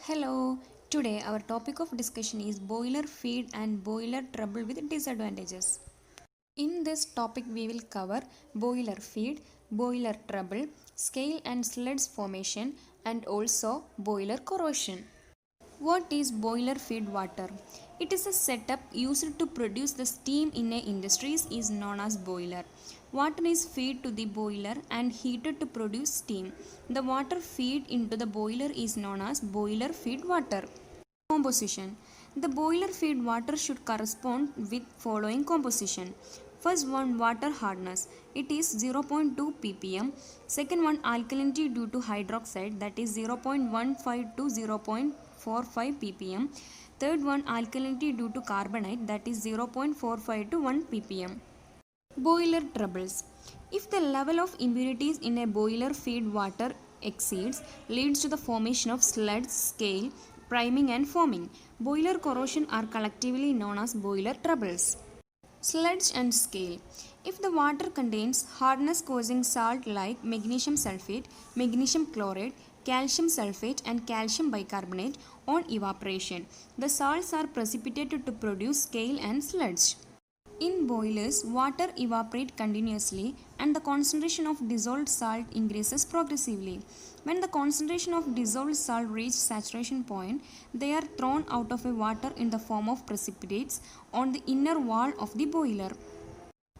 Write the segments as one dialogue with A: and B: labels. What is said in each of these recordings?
A: Hello, today our topic of discussion is boiler feed and boiler trouble with disadvantages. In this topic, we will cover boiler feed, boiler trouble, scale and sludge formation, and also boiler corrosion. What is boiler feed water? It is a setup used to produce the steam in a industries is known as boiler. Water is fed to the boiler and heated to produce steam. The water feed into the boiler is known as boiler feed water. Composition. The boiler feed water should correspond with following composition. First one, water hardness. It is 0.2 ppm. Second one, alkalinity due to hydroxide, that is 0.15 to 0.45 ppm. Third one, alkalinity due to carbonate, that is 0.45 to 1 ppm. Boiler troubles. If the level of impurities in a boiler feed water exceeds, leads to the formation of sludge, scale, priming and foaming. Boiler corrosion are collectively known as boiler troubles. Sludge and scale. If the water contains hardness causing salt like magnesium sulfate, magnesium chloride, calcium sulfate and calcium bicarbonate on evaporation, the salts are precipitated to produce scale and sludge. In boilers, water evaporates continuously and the concentration of dissolved salt increases progressively. When the concentration of dissolved salt reaches saturation point, they are thrown out of a water in the form of precipitates on the inner wall of the boiler.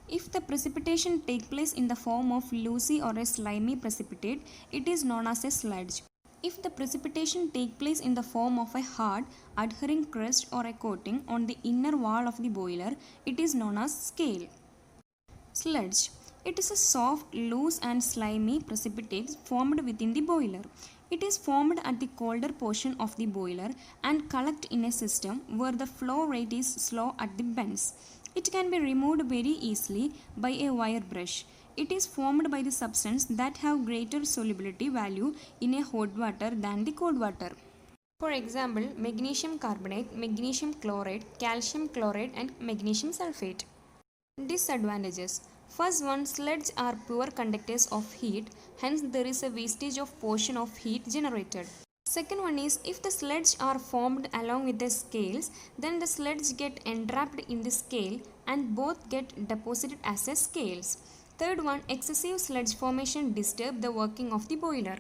A: If the precipitation takes place in the form of loosey or a slimy precipitate, it is known as a sludge. If the precipitation takes place in the form of a hard, adhering crust or a coating on the inner wall of the boiler, it is known as scale. Sludge. It is a soft, loose and slimy precipitate formed within the boiler. It is formed at the colder portion of the boiler and collect in a system where the flow rate is slow at the vents. It can be removed very easily by a wire brush. It is formed by the substance that have greater solubility value in a hot water than the cold water. For example, magnesium carbonate, magnesium chloride, calcium chloride and magnesium sulfate. Disadvantages. First one, sludge are poor conductors of heat, hence there is a wastage of portion of heat generated. Second one is, if the sludge are formed along with the scales, then the sludge get entrapped in the scale and both get deposited as a scales. Third one, excessive sludge formation disturb the working of the boiler.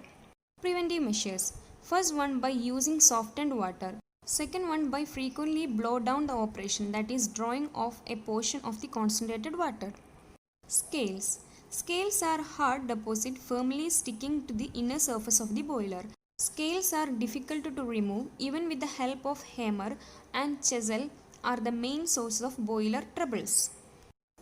A: Preventive measures. First one, by using softened water. Second one, by frequently blow down the operation, that is drawing off a portion of the concentrated water. Scales. Scales are hard deposit firmly sticking to the inner surface of the boiler. Scales are difficult to remove even with the help of hammer and chisel are the main source of boiler troubles.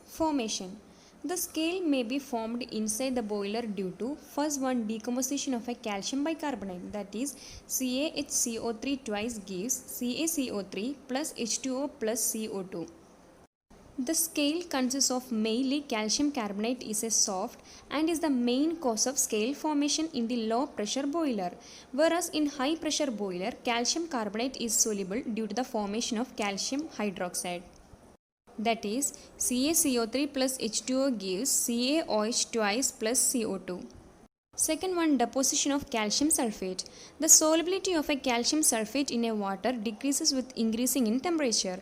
A: Formation. The scale may be formed inside the boiler due to first one, decomposition of a calcium bicarbonate, that is CaHCO3 twice gives CaCO3 plus H2O plus CO2. The scale consists of mainly calcium carbonate is a soft and is the main cause of scale formation in the low pressure boiler, whereas in high pressure boiler calcium carbonate is soluble due to the formation of calcium hydroxide. That is CaCO3 plus H2O gives CaOH twice plus CO2. Second one, deposition of calcium sulfate. The solubility of a calcium sulfate in a water decreases with increasing in temperature.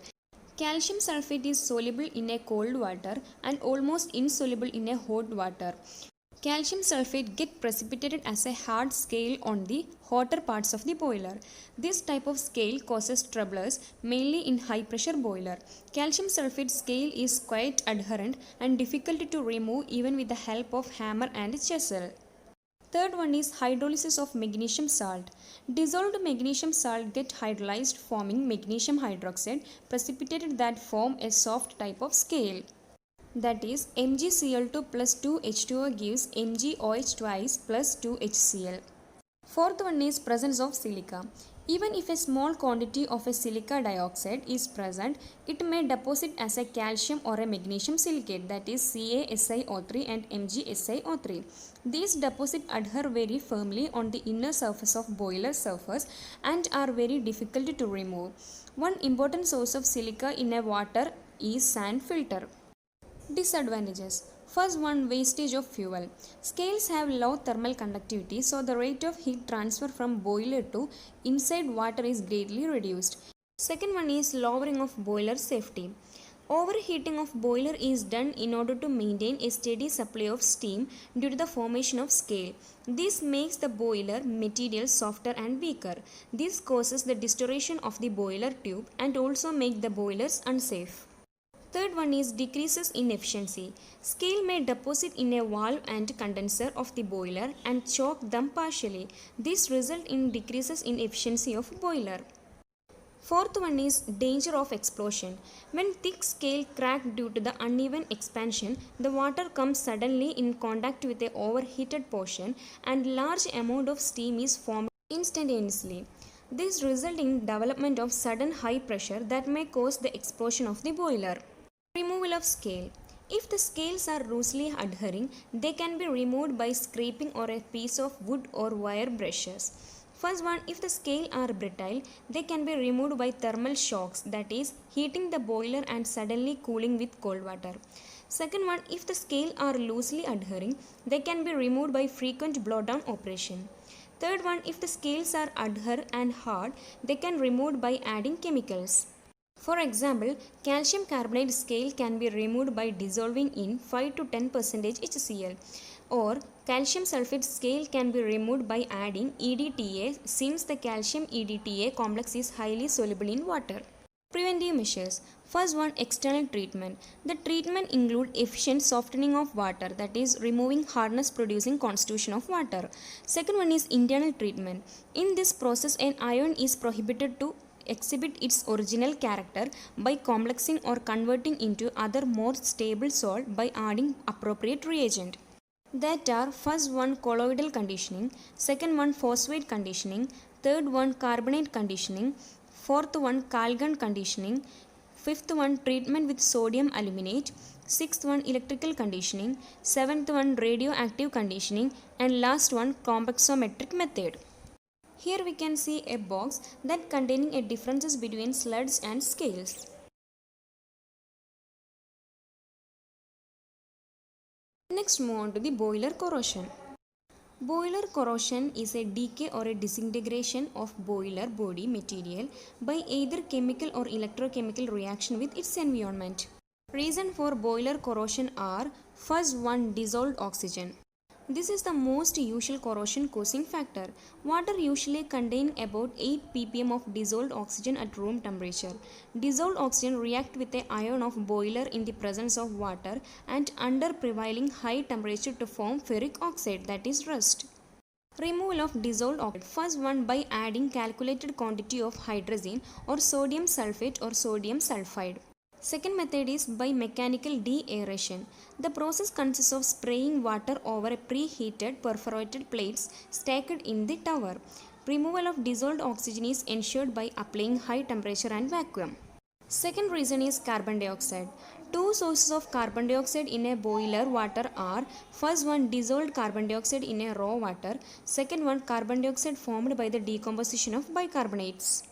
A: Calcium sulfate is soluble in a cold water and almost insoluble in a hot water. Calcium sulfate gets precipitated as a hard scale on the hotter parts of the boiler. This type of scale causes troubles mainly in high pressure boiler. Calcium sulfate scale is quite adherent and difficult to remove even with the help of hammer and chisel. Third one is hydrolysis of magnesium salt. Dissolved magnesium salt get hydrolyzed forming magnesium hydroxide precipitated that form a soft type of scale. That is MgCl2 plus 2H2O gives MgOH twice plus 2HCl. Fourth one is presence of silica. Even if a small quantity of a silica dioxide is present, it may deposit as a calcium or a magnesium silicate, that is CaSiO3 and MgSiO3. These deposits adhere very firmly on the inner surface of boiler surface and are very difficult to remove. One important source of silica in a water is sand filter. Disadvantages. First one, wastage of fuel. Scales have low thermal conductivity, so the rate of heat transfer from boiler to inside water is greatly reduced. Second one is lowering of boiler safety. Overheating of boiler is done in order to maintain a steady supply of steam due to the formation of scale. This makes the boiler material softer and weaker. This causes the distortion of the boiler tube and also make the boilers unsafe. Third one is decreases in efficiency. Scale may deposit in a valve and condenser of the boiler and choke them partially. This result in decreases in efficiency of boiler. Fourth one is danger of explosion. When thick scale crack due to the uneven expansion, the water comes suddenly in contact with a overheated portion and large amount of steam is formed instantaneously. This results in development of sudden high pressure that may cause the explosion of the boiler. Removal of scale. If the scales are loosely adhering, they can be removed by scraping or a piece of wood or wire brushes. First one, if the scale are brittle, they can be removed by thermal shocks, that is, heating the boiler and suddenly cooling with cold water. Second one, if the scale are loosely adhering, they can be removed by frequent blowdown operation. Third one, if the scales are adhere and hard, they can removed by adding chemicals. For example, calcium carbonate scale can be removed by dissolving in 5 to 10% HCl, or calcium sulfate scale can be removed by adding EDTA since the calcium EDTA complex is highly soluble in water. Preventive measures. First one, external treatment. The treatment include efficient softening of water, that is removing hardness producing constitution of water. Second one is internal treatment. In this process, an ion is prohibited to exhibit its original character by complexing or converting into other more stable salt by adding appropriate reagent. That are first one colloidal conditioning, second one phosphate conditioning, third one carbonate conditioning, fourth one Calgon conditioning, fifth one treatment with sodium aluminate, sixth one electrical conditioning, seventh one radioactive conditioning, and last one complexometric method. Here we can see a box that containing a differences between slugs and scales. Next move on to the boiler corrosion. Boiler corrosion is a decay or a disintegration of boiler body material by either chemical or electrochemical reaction with its environment. Reason for boiler corrosion are: first one, dissolved oxygen. This is the most usual corrosion causing factor. Water usually contain about 8 ppm of dissolved oxygen at room temperature. Dissolved oxygen react with the ion of boiler in the presence of water and under prevailing high temperature to form ferric oxide, that is rust. Removal of dissolved oxide. First one, by adding calculated quantity of hydrazine or sodium sulfate or sodium sulfide. Second method is by mechanical de-aeration. The process consists of spraying water over preheated perforated plates stacked in the tower. Removal of dissolved oxygen is ensured by applying high temperature and vacuum. Second reason is carbon dioxide. Two sources of carbon dioxide in a boiler water are: first one, dissolved carbon dioxide in a raw water, second one, carbon dioxide formed by the decomposition of bicarbonates.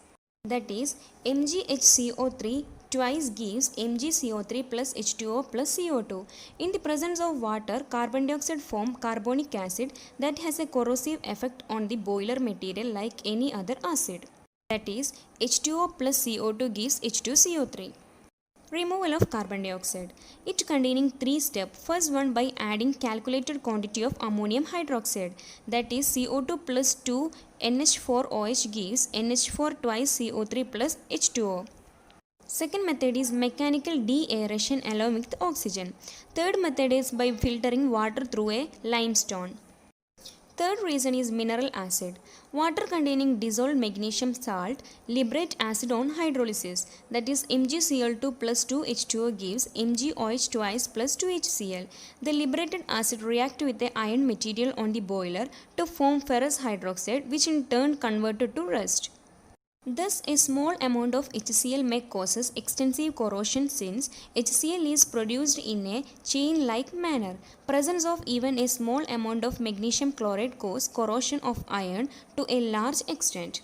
A: That is, MgHCO3 twice gives MgCO3 plus H2O plus CO2. In the presence of water, carbon dioxide forms carbonic acid that has a corrosive effect on the boiler material like any other acid. That is, H2O plus CO2 gives H2CO3. Removal of carbon dioxide. It containing 3 steps. First one, by adding calculated quantity of ammonium hydroxide, that is CO2 plus 2 NH4OH gives NH4 twice CO3 plus H2O. Second method is mechanical de-aeration along with oxygen. Third method is by filtering water through a limestone. Third reason is mineral acid. Water containing dissolved magnesium salt liberate acid on hydrolysis, that is MgCl2 plus 2H2O gives MgOH twice plus 2HCl. The liberated acid react with the iron material on the boiler to form ferrous hydroxide, which in turn converted to rust. Thus, a small amount of HCl may causes extensive corrosion since HCl is produced in a chain-like manner. Presence of even a small amount of magnesium chloride causes corrosion of iron to a large extent.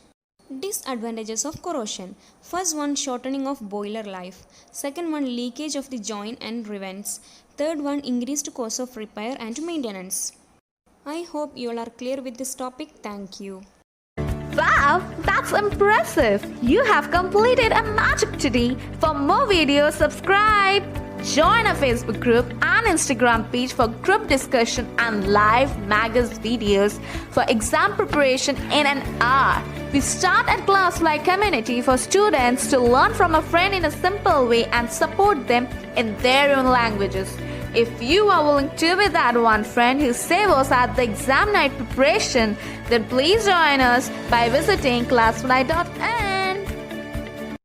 A: Disadvantages of corrosion. First one, shortening of boiler life. Second one, leakage of the joint and rivets. Third one, increased cost of repair and maintenance. I hope you all are clear with this topic. Thank you.
B: Wow, that's impressive! You have completed a magic today. For more videos, subscribe. Join our Facebook group and Instagram page for group discussion and live Magus videos for exam preparation in an hour. We start at ClassFly community for students to learn from a friend in a simple way and support them in their own languages. If you are willing to be that one friend who saves us at the exam night preparation, then please join us by visiting classfly.in.